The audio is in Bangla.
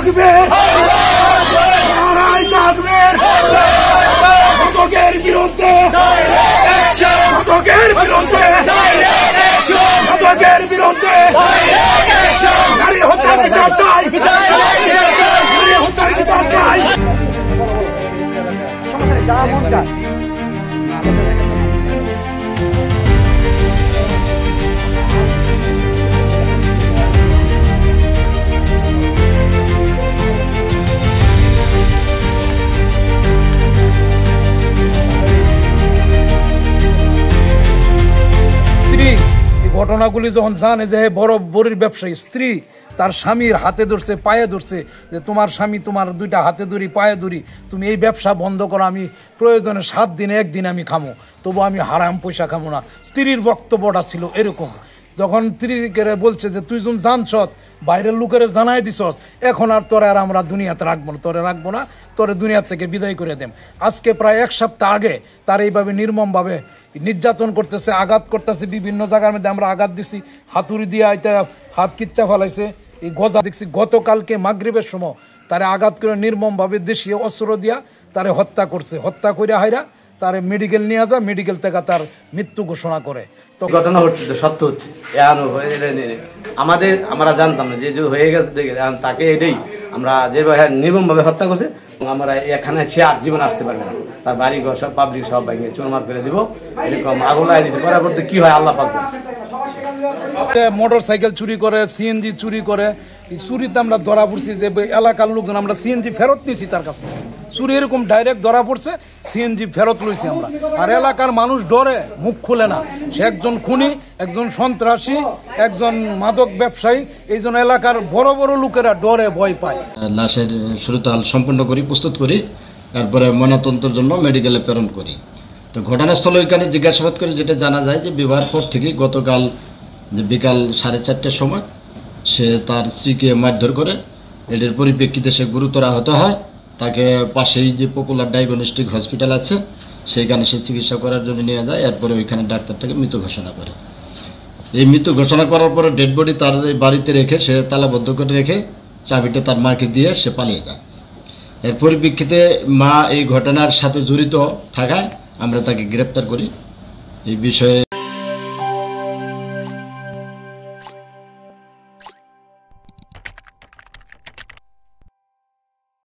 তাকবীর, নারায়ে তাকবীর, ঘাতকের বিরুদ্ধে, ঘাতকের বিরুদ্ধে, ঘাতকের বিরুদ্ধে নারী হত্যার বিচার চাই, নারী হত্যার বিচার চাই। যা মন চায় ঘটনাগুলি যখন জানে যে বড় বড়ির ব্যবসায়ী স্ত্রী তার স্বামীর হাতে ধরছে, পায়ে ধরছে, যে তোমার স্বামী তোমার দুইটা হাতে ধরি পায়ে ধরি, তুমি এই ব্যবসা বন্ধ করো, আমি প্রয়োজনে 7 দিনে 1 দিন আমি খামো, তবু আমি হারাম পয়সা খামো না। স্ত্রীর বক্তব্যটা ছিল এরকম। যখন স্ত্রীকে বলছে যে তুই যখন জানছ বাইরের লোকের জানাই দিছস, এখন আর তোরে আর আমরা দুনিয়াতে রাখবো না, তোরে রাখবো না, তোরে দুনিয়ার থেকে বিদায় করে দেম। আজকে প্রায় 1 সপ্তাহ আগে তার এইভাবে নির্মমভাবে নির্যাতন করতেছে, আঘাত করতেছে, বিভিন্ন জায়গার মধ্যে আমরা আঘাত দিছি, হাতুড়ি দিয়ে আইতে হাত কিচ্চা ফেলাইছে, এই গজা দেখছি। গতকালকে মাগরিবের সময় তারে আঘাত করে নির্মমভাবে দেশীয় অস্ত্র দিয়া তারে হত্যা করছে। হত্যা করে হাইরা তারে মেডিকেল নিয়ে যা, মেডিকেল থেকে তার মৃত্যু ঘোষণা করে। তো ঘটনা হচ্ছে, সত্য হচ্ছে, আমরা জানতাম না যে হয়ে গেছে, তাকে এটাই আমরা যেভাবে নির্মমভাবে হত্যা করছে, আমরা এখানে সে আর জীবন আসতে পারবে না, তার বাড়ি ঘর সব পাবলিক সব ভেঙে চুরমার করে দিব, এরকম আগুন লাগিয়ে দিচ্ছে। পরবর্তী কি হয় আল্লাহ পাক। মোটর সাইকেল চুরি করে, সিএনজি চুরি করে, এই চুরিতে আমরা ধরা পড়ছি যে এলাকার লোকজন, আমরা সিএনজি ফেরত নিয়েছি তার কাছে, চুরি এরকম ডাইরেক্ট ধরা পড়ছে, সিএনজি ফেরত লইছি আমরা। আর এলাকার মানুষ ডরে মুখ খুলে না, সে একজন খুনি, একজন সন্ত্রাসী, একজন মাদক ব্যবসায়ী, এই জন্য এলাকার বড় বড় লোকেরা ডরে ভয় পায়। লাশের সুরতাল সম্পন্ন করি, প্রস্তুত করি, তারপরে ময়নাতদন্তের জন্য মেডিকেলে প্রেরণ করি। তো ঘটনাস্থলে ওইখানে জিজ্ঞাসাবাদ করে যেটা জানা যায় যে বিবাহের পর থেকে গতকাল যে বিকাল 4:30টার সময় সে তার স্ত্রীকে মারধর করে, এটার পরিপ্রেক্ষিতে সে গুরুতর আহত হয়। তাকে পাশেই যে পপুলার ডায়াগনস্টিক হসপিটাল আছে সেইখানে সে চিকিৎসা করার জন্য নিয়ে যায়। এরপরে ওইখানে ডাক্তার থেকে মৃত ঘোষণা করে। এই মৃত ঘোষণা করার পরে ডেড বডি তার বাড়িতে রেখে, সে তালাবদ্ধ করে রেখে চাবিটা তার মাকে দিয়ে সে পালিয়ে যায়। এর পরিপ্রেক্ষিতে মা এই ঘটনার সাথে জড়িত থাকায় আমরা তাকে গ্রেপ্তার করি। এই বিষয়ে